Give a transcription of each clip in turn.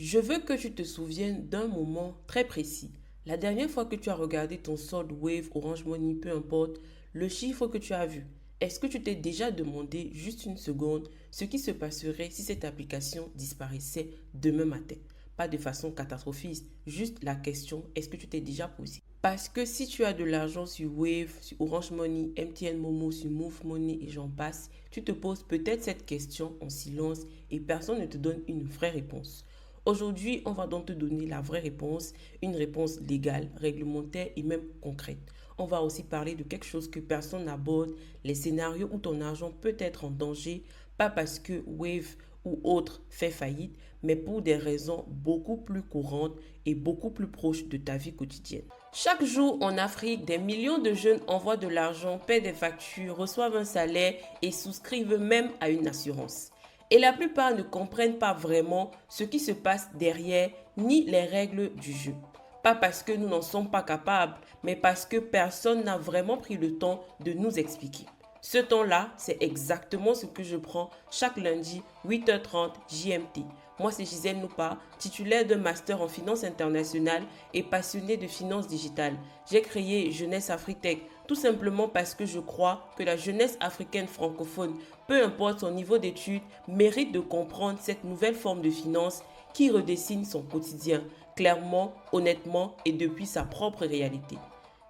Je veux que tu te souviennes d'un moment très précis. La dernière fois que tu as regardé ton solde Wave, Orange Money, peu importe, le chiffre que tu as vu. Est-ce que tu t'es déjà demandé juste une seconde ce qui se passerait si cette application disparaissait demain matin? Pas de façon catastrophiste, juste la question, est-ce que tu t'es déjà posé? Parce que si tu as de l'argent sur Wave, sur Orange Money, MTN Momo, sur Move Money et j'en passe, tu te poses peut-être cette question en silence et personne ne te donne une vraie réponse. Aujourd'hui, on va donc te donner la vraie réponse, une réponse légale, réglementaire et même concrète. On va aussi parler de quelque chose que personne n'aborde, les scénarios où ton argent peut être en danger, pas parce que Wave ou autre fait faillite, mais pour des raisons beaucoup plus courantes et beaucoup plus proches de ta vie quotidienne. Chaque jour en Afrique, des millions de jeunes envoient de l'argent, paient des factures, reçoivent un salaire et souscrivent même à une assurance. Et la plupart ne comprennent pas vraiment ce qui se passe derrière ni les règles du jeu. Pas parce que nous n'en sommes pas capables, mais parce que personne n'a vraiment pris le temps de nous expliquer. Ce temps-là, c'est exactement ce que je prends chaque lundi 8h30 JMT. Moi, c'est Gisèle Noupa, titulaire d'un master en finance internationale et passionnée de finance digitale. J'ai créé Jeunesse Afritech tout simplement parce que je crois que la jeunesse africaine francophone, peu importe son niveau d'études, mérite de comprendre cette nouvelle forme de finance qui redessine son quotidien, clairement, honnêtement et depuis sa propre réalité.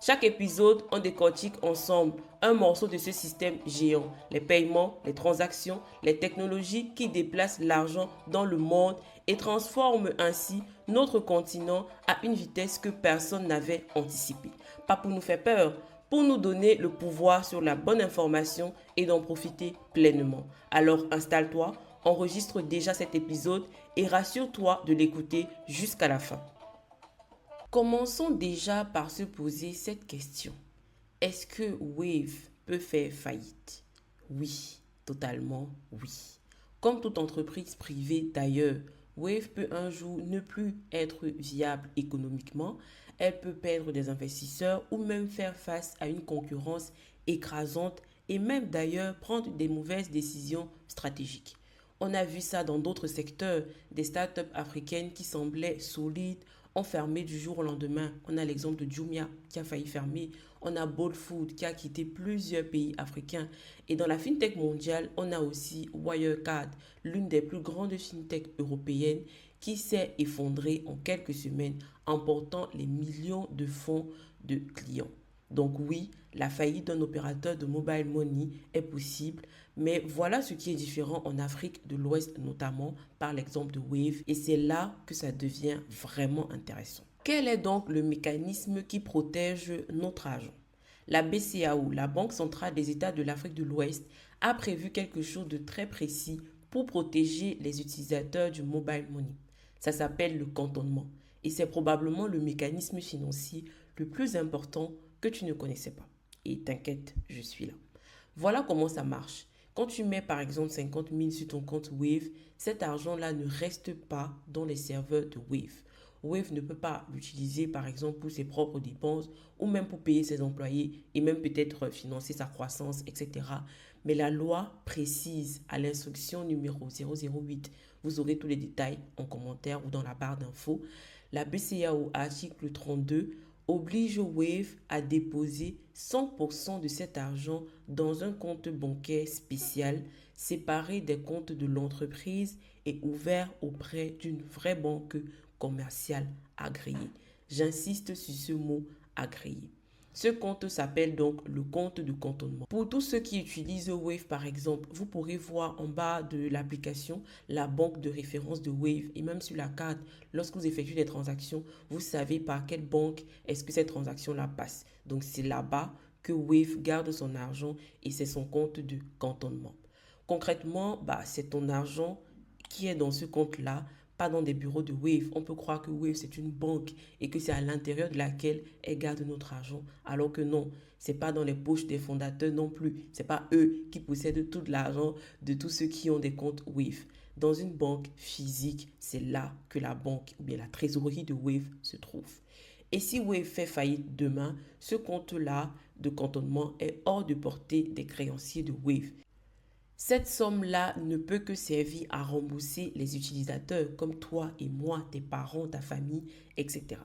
Chaque épisode, on décortique ensemble un morceau de ce système géant, les paiements, les transactions, les technologies qui déplacent l'argent dans le monde et transforment ainsi notre continent à une vitesse que personne n'avait anticipée. Pas pour nous faire peur, pour nous donner le pouvoir sur la bonne information et d'en profiter pleinement. Alors installe-toi, enregistre déjà cet épisode et rassure-toi de l'écouter jusqu'à la fin. Commençons déjà par se poser cette question. Est-ce que Wave peut faire faillite? Oui, totalement oui. Comme toute entreprise privée d'ailleurs, Wave peut un jour ne plus être viable économiquement, elle peut perdre des investisseurs ou même faire face à une concurrence écrasante et même d'ailleurs prendre des mauvaises décisions stratégiques. On a vu ça dans d'autres secteurs, des startups africaines qui semblaient solides ont fermé du jour au lendemain. On a l'exemple de Jumia qui a failli fermer. On a Bold Food qui a quitté plusieurs pays africains. Et dans la fintech mondiale, on a aussi Wirecard, l'une des plus grandes fintech européennes qui s'est effondrée en quelques semaines, emportant les millions de fonds de clients. Donc oui, la faillite d'un opérateur de mobile money est possible, mais voilà ce qui est différent en Afrique de l'Ouest notamment par l'exemple de Wave et c'est là que ça devient vraiment intéressant. Quel est donc le mécanisme qui protège notre argent? La BCAO, la Banque centrale des États de l'Afrique de l'Ouest, a prévu quelque chose de très précis pour protéger les utilisateurs du mobile money. Ça s'appelle le cantonnement et c'est probablement le mécanisme financier le plus important que tu ne connaissais pas. Et t'inquiète, je suis là. Voilà comment ça marche. Quand tu mets par exemple 50 000 sur ton compte Wave, cet argent-là ne reste pas dans les serveurs de Wave. Wave ne peut pas l'utiliser par exemple pour ses propres dépenses ou même pour payer ses employés et même peut-être financer sa croissance, etc. Mais la loi précise à l'instruction numéro 008, vous aurez tous les détails en commentaire ou dans la barre d'infos. La BCAO article 32 oblige Wave à déposer 100% de cet argent dans un compte bancaire spécial séparé des comptes de l'entreprise et ouvert auprès d'une vraie banque commerciale agréée. J'insiste sur ce mot agréé. Ce compte s'appelle donc le compte de cantonnement. Pour tous ceux qui utilisent Wave par exemple, vous pourrez voir en bas de l'application la banque de référence de Wave et même sur la carte, lorsque vous effectuez des transactions, vous savez par quelle banque est-ce que cette transaction-là passe. Donc c'est là-bas que Wave garde son argent et c'est son compte de cantonnement. Concrètement, c'est ton argent qui est dans ce compte-là, pas dans des bureaux de Wave. On peut croire que Wave, c'est une banque et que c'est à l'intérieur de laquelle elle garde notre argent. Alors que non, c'est pas dans les poches des fondateurs non plus. C'est pas eux qui possèdent tout l'argent de tous ceux qui ont des comptes Wave. Dans une banque physique, c'est là que la banque ou bien la trésorerie de Wave se trouve. Et si Wave fait faillite demain, ce compte-là de cantonnement est hors de portée des créanciers de Wave. Cette somme-là ne peut que servir à rembourser les utilisateurs comme toi et moi, tes parents, ta famille, etc.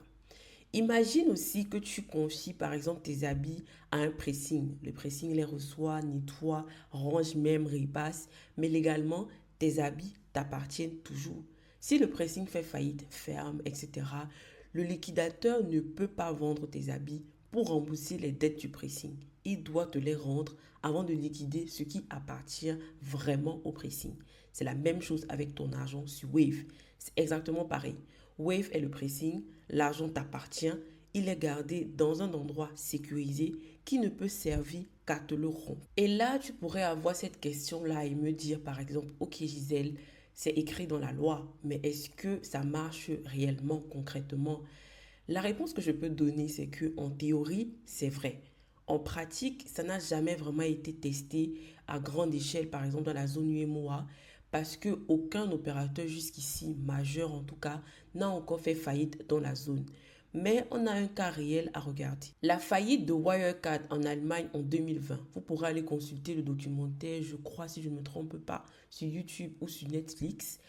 Imagine aussi que tu confies par exemple tes habits à un pressing. Le pressing les reçoit, nettoie, range même, repasse, mais légalement, tes habits t'appartiennent toujours. Si le pressing fait faillite, ferme, etc., le liquidateur ne peut pas vendre tes habits pour rembourser les dettes du pressing. Il doit te les rendre avant de liquider ce qui appartient vraiment au pressing. C'est la même chose avec ton argent sur Wave. C'est exactement pareil. Wave est le pressing, l'argent t'appartient, il est gardé dans un endroit sécurisé qui ne peut servir qu'à te le rompre. Et là, tu pourrais avoir cette question-là et me dire par exemple, ok Gisèle, c'est écrit dans la loi, mais est-ce que ça marche réellement, concrètement? La réponse que je peux donner, c'est que en théorie, c'est vrai. En pratique, ça n'a jamais vraiment été testé à grande échelle, par exemple dans la zone UMOA, parce que aucun opérateur jusqu'ici, majeur en tout cas, n'a encore fait faillite dans la zone. Mais on a un cas réel à regarder. La faillite de Wirecard en Allemagne en 2020. Vous pourrez aller consulter le documentaire, je crois, si je ne me trompe pas, sur YouTube ou sur Netflix.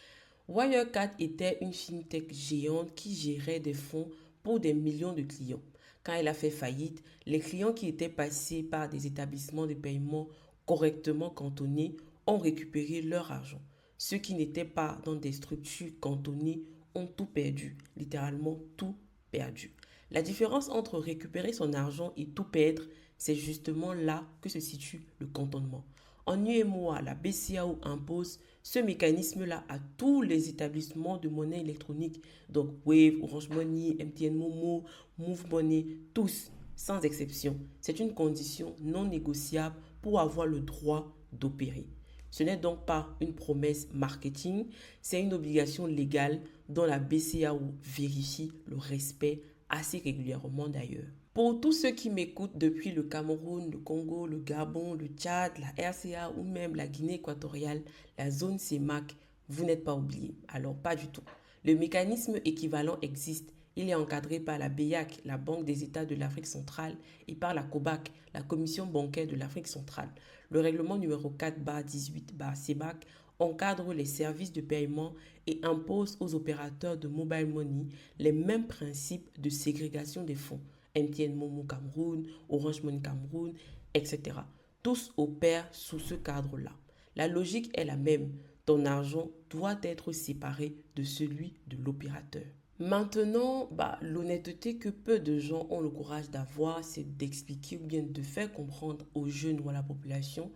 Wirecard était une fintech géante qui gérait des fonds pour des millions de clients. Quand elle a fait faillite, les clients qui étaient passés par des établissements de paiement correctement cantonnés ont récupéré leur argent. Ceux qui n'étaient pas dans des structures cantonnées ont tout perdu, littéralement tout perdu. La différence entre récupérer son argent et tout perdre, c'est justement là que se situe le cantonnement. En UMOA, la BCAO impose ce mécanisme-là à tous les établissements de monnaie électronique, donc Wave, Orange Money, MTN Momo, Move Money, tous, sans exception. C'est une condition non négociable pour avoir le droit d'opérer. Ce n'est donc pas une promesse marketing, c'est une obligation légale dont la BCAO vérifie le respect assez régulièrement d'ailleurs. Pour tous ceux qui m'écoutent depuis le Cameroun, le Congo, le Gabon, le Tchad, la RCA ou même la Guinée équatoriale, la zone CEMAC, vous n'êtes pas oubliés. Alors pas du tout. Le mécanisme équivalent existe. Il est encadré par la BEAC, la Banque des États de l'Afrique centrale, et par la COBAC, la Commission bancaire de l'Afrique centrale. Le règlement numéro 4/18/CEMAC encadre les services de paiement et impose aux opérateurs de mobile money les mêmes principes de ségrégation des fonds. MTN Momo Cameroun, Orange Money Cameroun, etc. Tous opèrent sous ce cadre-là. La logique est la même. Ton argent doit être séparé de celui de l'opérateur. Maintenant, l'honnêteté que peu de gens ont le courage d'avoir, c'est d'expliquer ou bien de faire comprendre aux jeunes ou à la population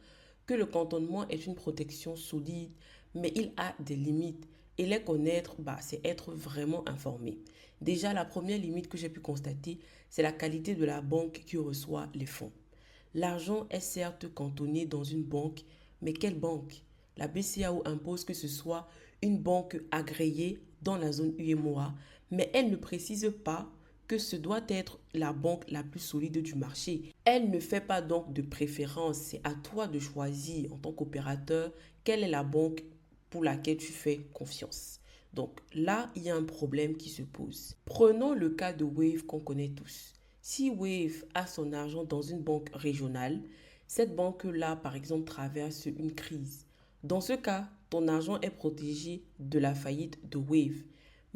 que le cantonnement est une protection solide, mais il a des limites. Et les connaître, c'est être vraiment informé. Déjà, la première limite que j'ai pu constater, c'est la qualité de la banque qui reçoit les fonds. L'argent est certes cantonné dans une banque, mais quelle banque? La BCAO impose que ce soit une banque agréée dans la zone UMOA, mais elle ne précise pas que ce doit être la banque la plus solide du marché. Elle ne fait pas donc de préférence. C'est à toi de choisir en tant qu'opérateur quelle est la banque pour laquelle tu fais confiance. Donc là, il y a un problème qui se pose. Prenons le cas de Wave qu'on connaît tous. Si Wave a son argent dans une banque régionale, cette banque-là, par exemple, traverse une crise. Dans ce cas, ton argent est protégé de la faillite de Wave.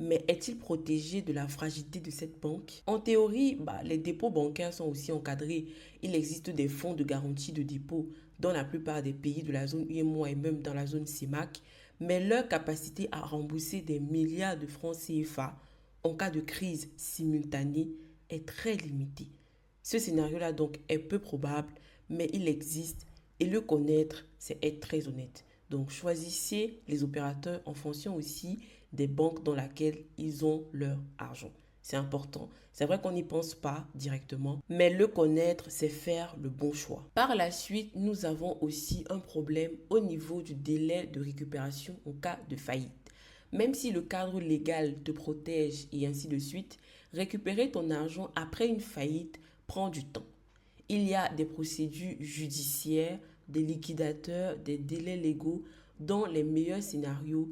Mais est-il protégé de la fragilité de cette banque? En théorie, les dépôts bancaires sont aussi encadrés. Il existe des fonds de garantie de dépôt dans la plupart des pays de la zone UEMOA et même dans la zone CEMAC, mais leur capacité à rembourser des milliards de francs CFA en cas de crise simultanée est très limitée. Ce scénario-là donc est peu probable, mais il existe et le connaître, c'est être très honnête. Donc choisissez les opérateurs en fonction aussi des banques dans lesquelles ils ont leur argent. C'est important. C'est vrai qu'on n'y pense pas directement, mais le connaître, c'est faire le bon choix. Par la suite, nous avons aussi un problème au niveau du délai de récupération en cas de faillite. Même si le cadre légal te protège et ainsi de suite, récupérer ton argent après une faillite prend du temps. Il y a des procédures judiciaires, des liquidateurs, des délais légaux. Dans les meilleurs scénarios,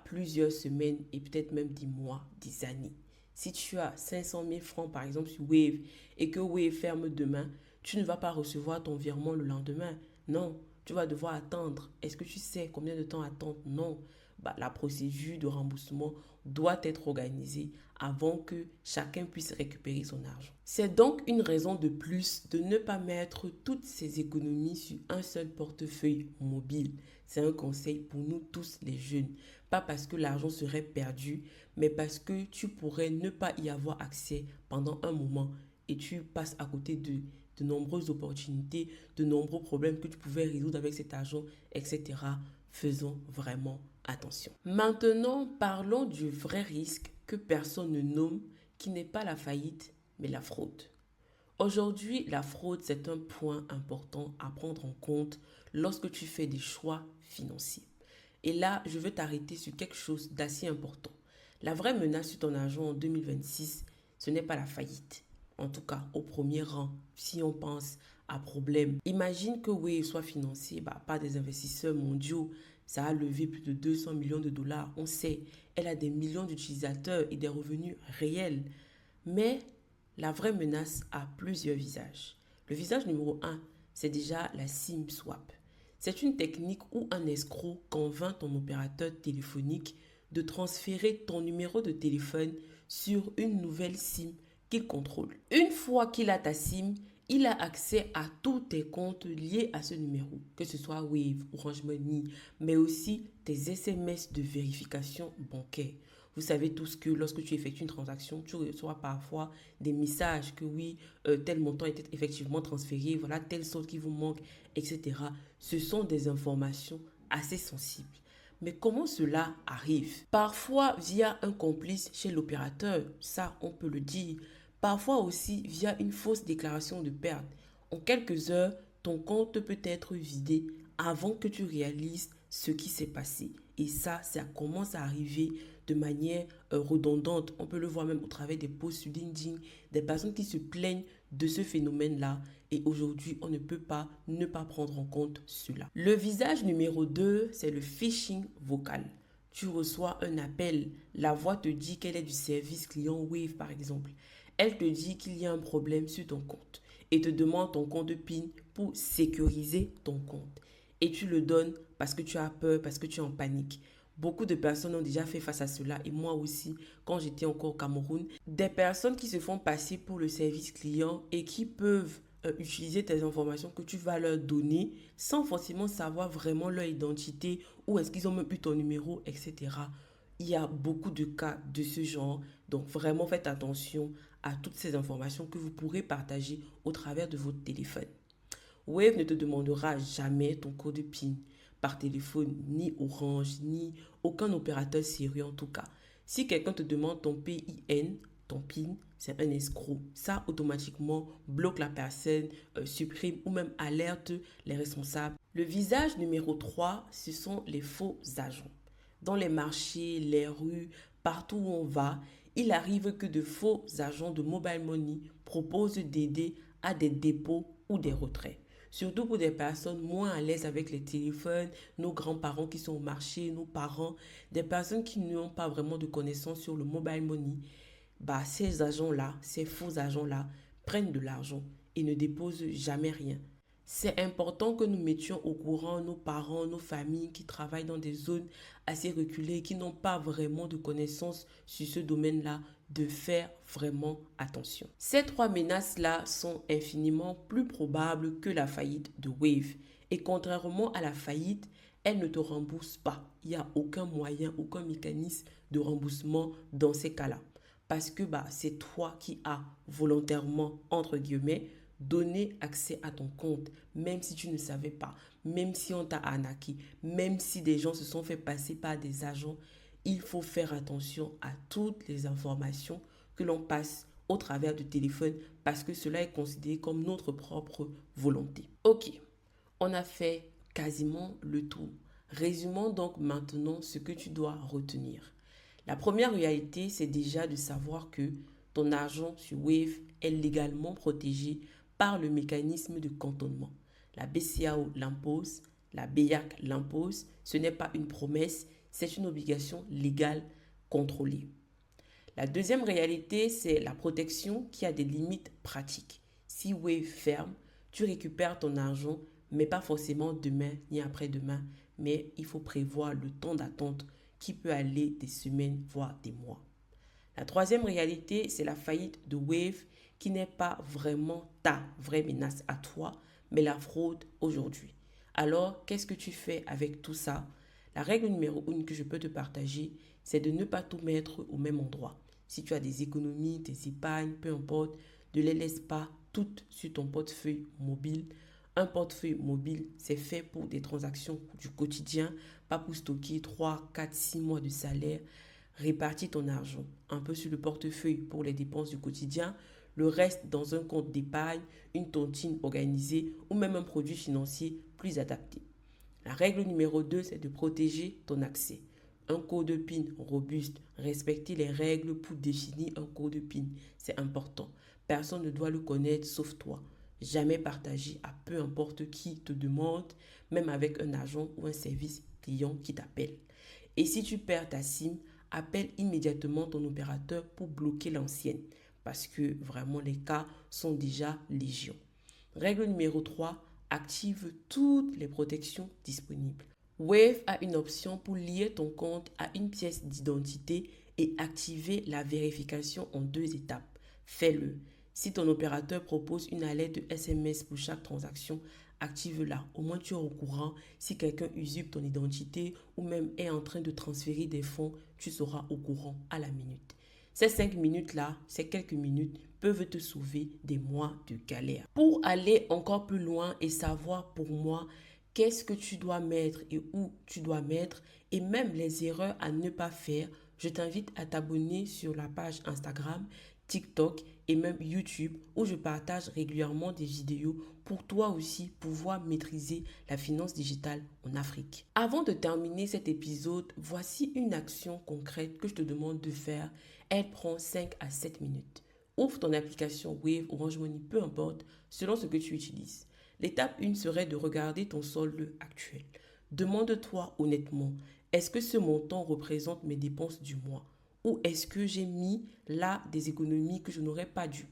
plusieurs semaines et peut-être même des mois, des années. Si tu as 500 000 francs par exemple sur Wave et que Wave ferme demain, tu ne vas pas recevoir ton virement le lendemain. Non, tu vas devoir attendre. Est-ce que tu sais combien de temps attendre? Non. La procédure de remboursement doit être organisée avant que chacun puisse récupérer son argent. C'est donc une raison de plus de ne pas mettre toutes ses économies sur un seul portefeuille mobile. C'est un conseil pour nous tous les jeunes. Pas parce que l'argent serait perdu, mais parce que tu pourrais ne pas y avoir accès pendant un moment et tu passes à côté de nombreuses opportunités, de nombreux problèmes que tu pouvais résoudre avec cet argent, etc. Faisons vraiment attention. Maintenant, parlons du vrai risque que personne ne nomme, qui n'est pas la faillite, mais la fraude. Aujourd'hui, la fraude, c'est un point important à prendre en compte lorsque tu fais des choix financiers. Et là, je veux t'arrêter sur quelque chose d'assez important. La vraie menace sur ton argent en 2026, ce n'est pas la faillite. En tout cas, au premier rang, si on pense à problème. Imagine que Wave soit financé par des investisseurs mondiaux. Ça a levé plus de 200 millions de dollars. On sait, elle a des millions d'utilisateurs et des revenus réels. Mais la vraie menace a plusieurs visages. Le visage numéro 1, c'est déjà la SIM swap. C'est une technique où un escroc convainc ton opérateur téléphonique de transférer ton numéro de téléphone sur une nouvelle SIM qu'il contrôle. Une fois qu'il a ta SIM, il a accès à tous tes comptes liés à ce numéro, que ce soit Wave, Orange Money, mais aussi tes SMS de vérification bancaire. Vous savez tous que lorsque tu effectues une transaction, tu reçois parfois des messages que oui, tel montant était effectivement transféré, voilà, telle somme qui vous manque, etc. Ce sont des informations assez sensibles. Mais comment cela arrive? Parfois via un complice chez l'opérateur, ça on peut le dire. Parfois aussi via une fausse déclaration de perte. En quelques heures, ton compte peut être vidé avant que tu réalises ce qui s'est passé. Et ça commence à arriver de manière redondante. On peut le voir même au travers des posts sur LinkedIn, des personnes qui se plaignent de ce phénomène-là. Et aujourd'hui, on ne peut pas ne pas prendre en compte cela. Le visage numéro 2, c'est le phishing vocal. Tu reçois un appel, la voix te dit qu'elle est du service client Wave par exemple. Elle te dit qu'il y a un problème sur ton compte et te demande ton compte PIN pour sécuriser ton compte. Et tu le donnes parce que tu as peur, parce que tu es en panique. Beaucoup de personnes ont déjà fait face à cela et moi aussi, quand j'étais encore au Cameroun, des personnes qui se font passer pour le service client et qui peuvent utiliser tes informations que tu vas leur donner sans forcément savoir vraiment leur identité ou est-ce qu'ils ont même eu ton numéro, etc. Il y a beaucoup de cas de ce genre, donc vraiment faites attention à toutes ces informations que vous pourrez partager au travers de votre téléphone. Wave ne te demandera jamais ton code PIN par téléphone, ni Orange, ni aucun opérateur sérieux en tout cas. Si quelqu'un te demande ton PIN, ton PIN, c'est un escroc. Ça, automatiquement, bloque la personne, supprime ou même alerte les responsables. Le visage numéro 3, ce sont les faux agents. Dans les marchés, les rues, partout où on va, il arrive que de faux agents de mobile money proposent d'aider à des dépôts ou des retraits. Surtout pour des personnes moins à l'aise avec les téléphones, nos grands-parents qui sont au marché, nos parents, des personnes qui n'ont pas vraiment de connaissances sur le mobile money. Ces agents-là, ces faux agents-là, prennent de l'argent et ne déposent jamais rien. C'est important que nous mettions au courant nos parents, nos familles qui travaillent dans des zones assez reculées, qui n'ont pas vraiment de connaissances sur ce domaine-là, de faire vraiment attention. Ces trois menaces-là sont infiniment plus probables que la faillite de Wave. Et contrairement à la faillite, elle ne te rembourse pas. Il n'y a aucun moyen, aucun mécanisme de remboursement dans ces cas-là. Parce que c'est toi qui as volontairement, entre guillemets, donné accès à ton compte, même si tu ne savais pas, même si on t'a arnaqué, même si des gens se sont fait passer par des agents. Il faut faire attention à toutes les informations que l'on passe au travers du téléphone parce que cela est considéré comme notre propre volonté. Ok, on a fait quasiment le tour. Résumons donc maintenant ce que tu dois retenir. La première réalité, c'est déjà de savoir que ton argent sur Wave est légalement protégé par le mécanisme de cantonnement. La BCAO l'impose, la BEAC l'impose. Ce n'est pas une promesse, c'est une obligation légale contrôlée. La deuxième réalité, c'est la protection qui a des limites pratiques. Si Wave ferme, tu récupères ton argent, mais pas forcément demain ni après-demain, mais il faut prévoir le temps d'attente qui peut aller des semaines, voire des mois. La troisième réalité, c'est la faillite de Wave qui n'est pas vraiment ta vraie menace à toi, mais la fraude aujourd'hui. Alors, qu'est-ce que tu fais avec tout ça? La règle numéro 1 que je peux te partager, c'est de ne pas tout mettre au même endroit. Si tu as des économies, des épargnes, peu importe, ne les laisse pas toutes sur ton portefeuille mobile. Un portefeuille mobile, c'est fait pour des transactions du quotidien, pas pour stocker 3, 4, 6 mois de salaire. Répartis ton argent un peu sur le portefeuille pour les dépenses du quotidien, le reste dans un compte d'épargne, une tontine organisée ou même un produit financier plus adapté. La règle numéro 2, c'est de protéger ton accès. Un code PIN robuste, respecter les règles pour définir un code PIN, c'est important. Personne ne doit le connaître sauf toi. Jamais partager à peu importe qui te demande, même avec un agent ou un service client qui t'appelle. Et si tu perds ta SIM, appelle immédiatement ton opérateur pour bloquer l'ancienne parce que vraiment les cas sont déjà légion. Règle numéro 3, active toutes les protections disponibles. Wave a une option pour lier ton compte à une pièce d'identité et activer la vérification en 2 étapes. Fais-le. Si ton opérateur propose une alerte de SMS pour chaque transaction, active-la. Au moins tu es au courant. Si quelqu'un usurpe ton identité ou même est en train de transférer des fonds, tu seras au courant à la minute. Ces 5 minutes-là, ces quelques minutes peuvent te sauver des mois de galère. Pour aller encore plus loin et savoir pour moi qu'est-ce que tu dois mettre et où tu dois mettre et même les erreurs à ne pas faire, je t'invite à t'abonner sur la page Instagram, TikTok et même YouTube où je partage régulièrement des vidéos pour toi aussi pouvoir maîtriser la finance digitale en Afrique. Avant de terminer cet épisode, voici une action concrète que je te demande de faire. Elle prend 5 à 7 minutes. Ouvre ton application Wave, Orange Money, peu importe, selon ce que tu utilises. L'étape 1 serait de regarder ton solde actuel. Demande-toi honnêtement, est-ce que ce montant représente mes dépenses du mois? Ou est-ce que j'ai mis là des économies que je n'aurais pas dû?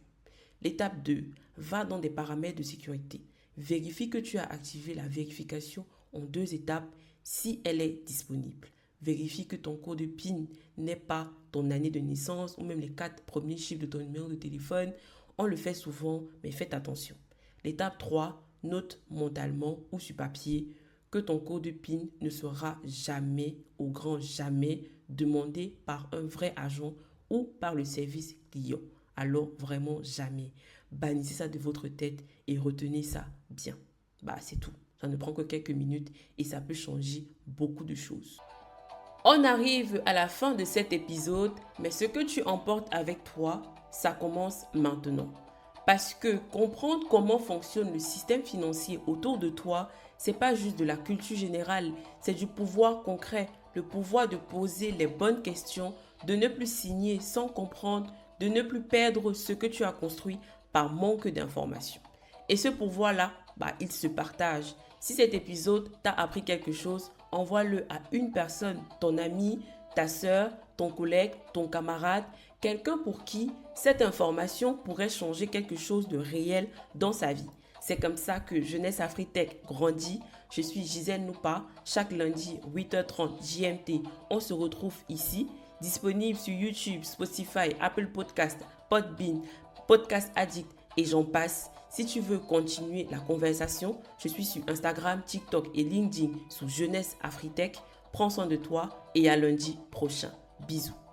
L'étape 2, va dans des paramètres de sécurité. Vérifie que tu as activé la vérification en 2 étapes si elle est disponible. Vérifie que ton code PIN n'est pas ton année de naissance ou même les 4 premiers chiffres de ton numéro de téléphone. On le fait souvent, mais faites attention. L'étape 3, note mentalement ou sur papier que ton code PIN ne sera jamais, au grand jamais, demandé par un vrai agent ou par le service client. Alors vraiment jamais. Bannissez ça de votre tête et retenez ça bien. C'est tout. Ça ne prend que quelques minutes et ça peut changer beaucoup de choses. On arrive à la fin de cet épisode, mais ce que tu emportes avec toi, ça commence maintenant. Parce que comprendre comment fonctionne le système financier autour de toi, c'est pas juste de la culture générale, c'est du pouvoir concret, le pouvoir de poser les bonnes questions, de ne plus signer sans comprendre, de ne plus perdre ce que tu as construit par manque d'informations. Et ce pouvoir-là, il se partage. Si cet épisode t'a appris quelque chose, envoie-le à une personne, ton ami, ta sœur, ton collègue, ton camarade, quelqu'un pour qui cette information pourrait changer quelque chose de réel dans sa vie. C'est comme ça que Jeunesse Afritech grandit. Je suis Gisèle Noupa. Chaque lundi, 8h30 GMT, on se retrouve ici. Disponible sur YouTube, Spotify, Apple Podcast, Podbean, Podcast Addict et j'en passe. Si tu veux continuer la conversation, je suis sur Instagram, TikTok et LinkedIn sous Jeunesse Afritech. Prends soin de toi et à lundi prochain. Bisous.